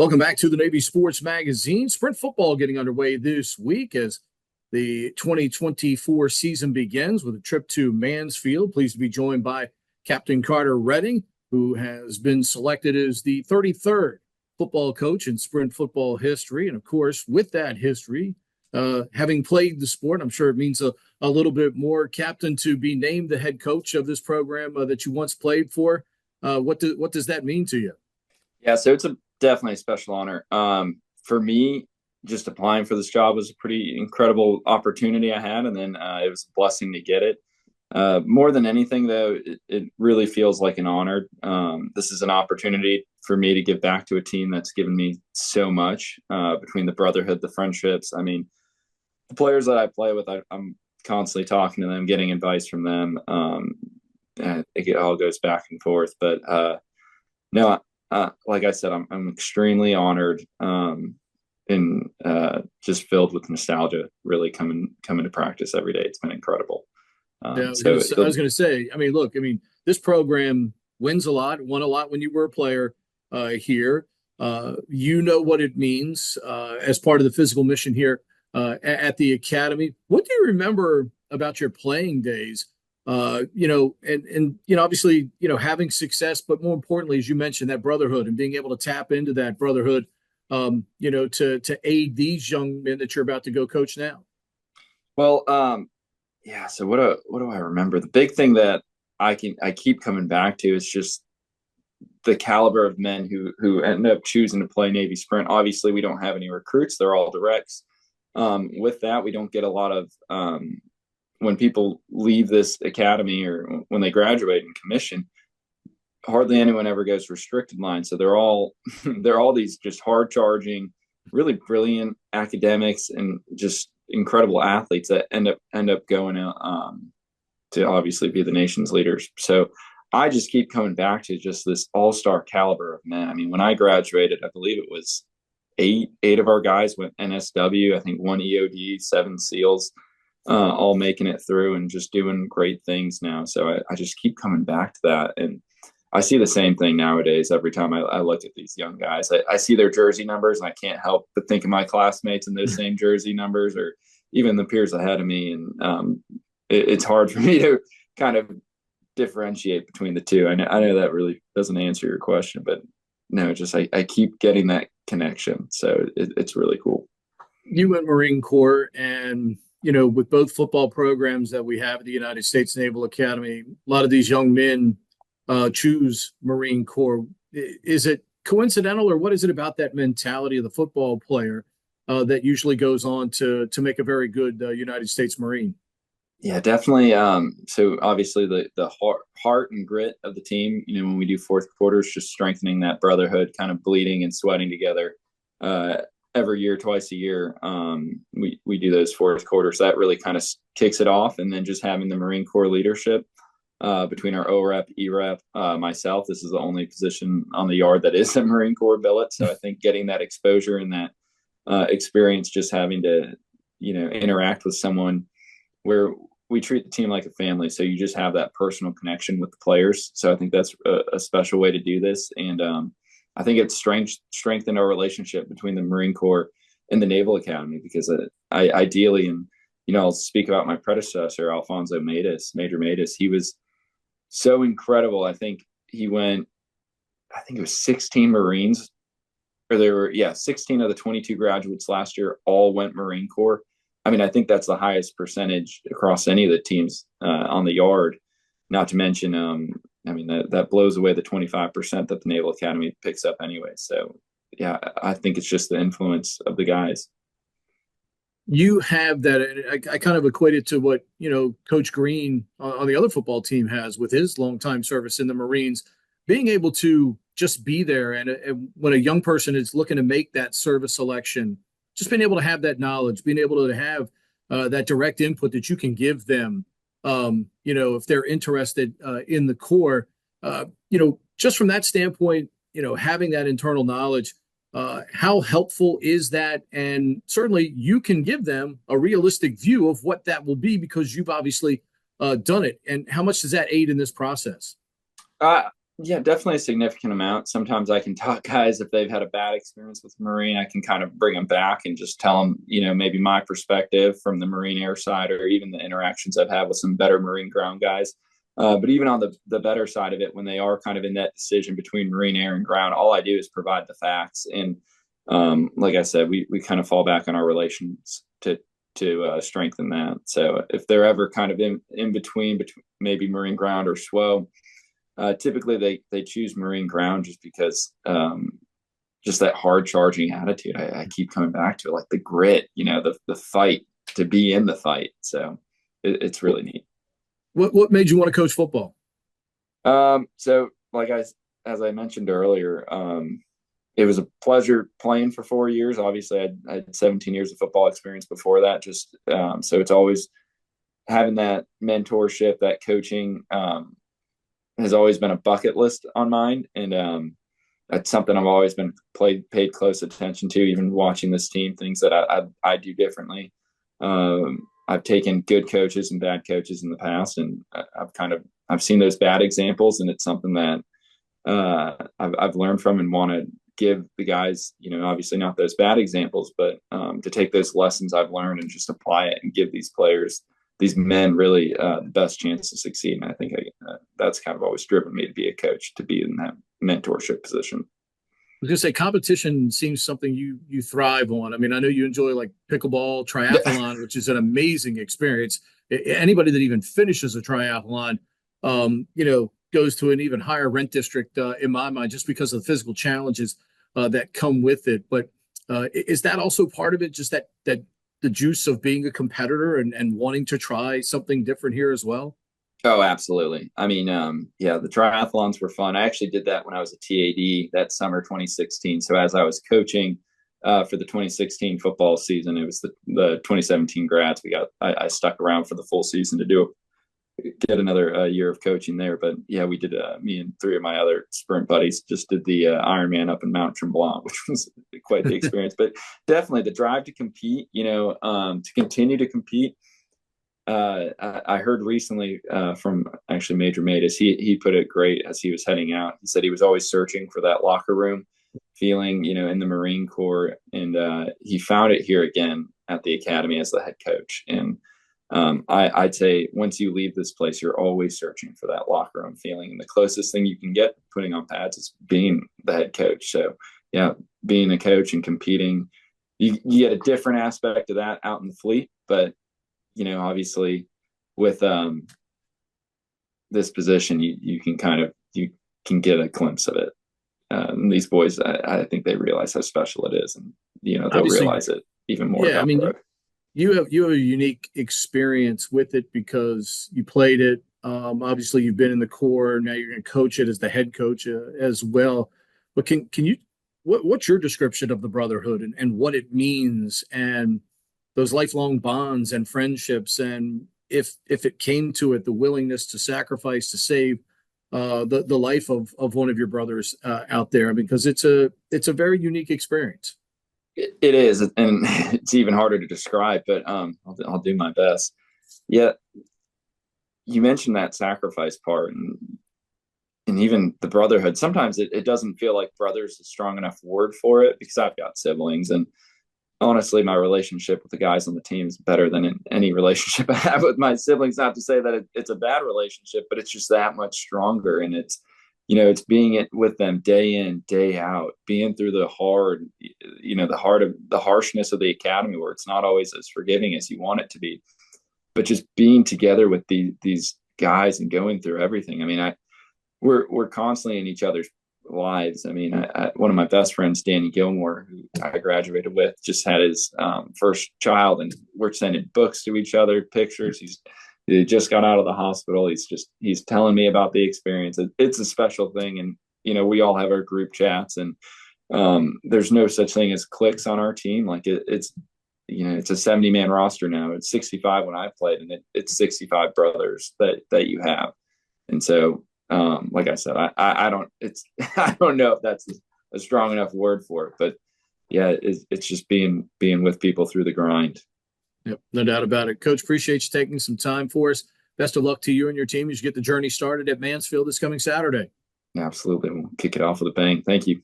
Welcome back to the Navy Sports Magazine. Sprint football getting underway this week as the 2024 season begins with a trip to Mansfield. Pleased to be joined by Captain Carter Redding, who has been selected as the 33rd football coach in sprint football history. And of course, with that history, having played the sport, I'm sure it means a little bit more. Captain, to be named the head coach of this program that you once played for, what does that mean to you? Yeah, so it's definitely a special honor. For me, just applying for this job was a pretty incredible opportunity I had, and then it was a blessing to get it. More than anything, though, it really feels like an honor. This is an opportunity for me to give back to a team that's given me so much, between the Brotherhood, the friendships. I mean, the players that I play with, I'm constantly talking to them, getting advice from them. It all goes back and forth. But no, like I said, I'm extremely honored, and just filled with nostalgia. Really coming to practice every day. It's been incredible. Yeah, I was going to say. I mean, look. I mean, this program wins a lot. Won a lot when you were a player here. You know what it means as part of the physical mission here at the academy. What do you remember about your playing days? Obviously, having success, but more importantly, as you mentioned, that brotherhood and being able to tap into that brotherhood, to aid these young men that you're about to go coach now. Well, yeah. So what do I remember? The big thing that I keep coming back to is just the caliber of men who end up choosing to play Navy Sprint. Obviously, we don't have any recruits; they're all directs. With that, we don't get a lot of when people leave this academy or when they graduate and commission. Hardly anyone ever goes restricted line, so they're all these just hard charging, really brilliant academics and just incredible athletes that end up going out to obviously be the nation's leaders. So I just keep coming back to just this all-star caliber of men. I mean, when I graduated, I believe it was eight of our guys went NSW. I think one EOD, 7 SEALs, all making it through and just doing great things now. So I just keep coming back to that. And I see the same thing nowadays. Every time I look at these young guys, I see their jersey numbers, and I can't help but think of my classmates and those same jersey numbers, or even the peers ahead of me. And it's hard for me to kind of differentiate between the two. I know that really doesn't answer your question, but no, just I keep getting that connection. So it's really cool. You went Marine Corps, and with both football programs that we have at the United States Naval Academy, a lot of these young men choose Marine Corps. Is it coincidental, or what is it about that mentality of the football player that usually goes on to make a very good United States Marine? Yeah, definitely. So obviously the heart and grit of the team, when we do fourth quarters, just strengthening that brotherhood, kind of bleeding and sweating together every year, twice a year. We do those fourth quarters. That really kind of kicks it off. And then just having the Marine Corps leadership between our OREP, EREP, myself, this is the only position on the yard that is a Marine Corps billet. So I think getting that exposure and that experience, just having to, interact with someone where we treat the team like a family. So you just have that personal connection with the players. So I think that's a special way to do this. And I think it's strengthened our relationship between the Marine Corps and the Naval Academy, because I ideally, and, I'll speak about my predecessor, Alfonso Matus, Major Matus. He was so incredible. I think it was 16 Marines, or there were, 16 of the 22 graduates last year all went Marine Corps. I mean, I think that's the highest percentage across any of the teams on the yard, not to mention, that blows away the 25% that the Naval Academy picks up anyway. So, yeah, I think it's just the influence of the guys. You have that. I kind of equate it to what, Coach Green on the other football team has with his longtime service in the Marines, being able to just be there. And when a young person is looking to make that service selection, just being able to have that knowledge, being able to have that direct input that you can give them, if they're interested in the Corps, just from that standpoint, having that internal knowledge, how helpful is that? And certainly you can give them a realistic view of what that will be, because you've obviously done it. And how much does that aid in this process? Yeah, definitely a significant amount. Sometimes I can talk guys if they've had a bad experience with Marine, I can kind of bring them back and just tell them, maybe my perspective from the Marine Air side, or even the interactions I've had with some better Marine ground guys. But even on the better side of it, when they are kind of in that decision between Marine Air and ground, all I do is provide the facts. And like I said, we kind of fall back on our relations to strengthen that. So if they're ever kind of in between maybe Marine ground or SWO, typically they choose Marine ground just because just that hard charging attitude. I keep coming back to it, like the grit, the fight, to be in the fight. So it's really neat. What made you want to coach football? So as I mentioned earlier, it was a pleasure playing for 4 years. Obviously, I had 17 years of football experience before that. Just so it's always having that mentorship, that coaching. Has always been a bucket list on mine, and that's something I've always been paid close attention to. Even watching this team, things that I do differently. I've taken good coaches and bad coaches in the past, and I've seen those bad examples, and it's something that I've learned from and want to give the guys. Obviously not those bad examples, but to take those lessons I've learned and just apply it and give these players, these men, really the best chance to succeed. And I think that's kind of always driven me to be a coach, to be in that mentorship position. I was gonna say competition seems something you thrive on. I mean, I know you enjoy like pickleball, triathlon, which is an amazing experience. Anybody that even finishes a triathlon, goes to an even higher rent district in my mind, just because of the physical challenges that come with it. But is that also part of it? Just that the juice of being a competitor and wanting to try something different here as well? Oh, absolutely. I mean, yeah, the triathlons were fun. I actually did that when I was a TAD that summer 2016. So as I was coaching for the 2016 football season, it was the 2017 grads. I stuck around for the full season to get another year of coaching there. But yeah, we did. Me and three of my other sprint buddies just did the Ironman up in Mount Tremblant, which was quite the experience. But definitely the drive to compete. To continue to compete. I heard recently from actually Major Matus, he put it great as he was heading out. He said he was always searching for that locker room feeling, in the Marine Corps, and he found it here again at the academy as the head coach. And I'd say once you leave this place, you're always searching for that locker room feeling, and the closest thing you can get putting on pads is being the head coach. So yeah, being a coach and competing, you get a different aspect of that out in the fleet, but obviously with this position, you can get a glimpse of it. These boys, I think they realize how special it is, and they'll Obviously, realize it even more yeah. I down the mean, road. you have a unique experience with it because you played it. Obviously, you've been in the Corps. Now you're going to coach it as the head coach as well. But can you what's your description of the Brotherhood and what it means and those lifelong bonds and friendships, and if it came to it, the willingness to sacrifice to save the life of one of your brothers out there, because it's a very unique experience. It is, and it's even harder to describe, but I'll do my best. Yeah, you mentioned that sacrifice part, and even the brotherhood. Sometimes it doesn't feel like brothers is a strong enough word for it, because I've got siblings, and honestly, my relationship with the guys on the team is better than in any relationship I have with my siblings. Not to say that it's a bad relationship, but it's just that much stronger. And it's being with them day in, day out, being through the harshness of the academy, where it's not always as forgiving as you want it to be, but just being together with these guys and going through everything. I mean, we're constantly in each other's lives. I mean, one of my best friends, Danny Gilmore, who I graduated with, just had his first child, and we're sending books to each other, pictures. He just got out of the hospital. He's telling me about the experience. It's a special thing, and we all have our group chats, and there's no such thing as cliques on our team. Like it's a 70-man roster now. It's 65 when I played, and it's 65 brothers that you have, and so. Like I said, I don't I don't know if that's a strong enough word for it, but yeah, it's just being with people through the grind. Yep, no doubt about it. Coach, appreciate you taking some time for us. Best of luck to you and your team as you get the journey started at Mansfield this coming Saturday. Absolutely. We'll kick it off with a bang. Thank you.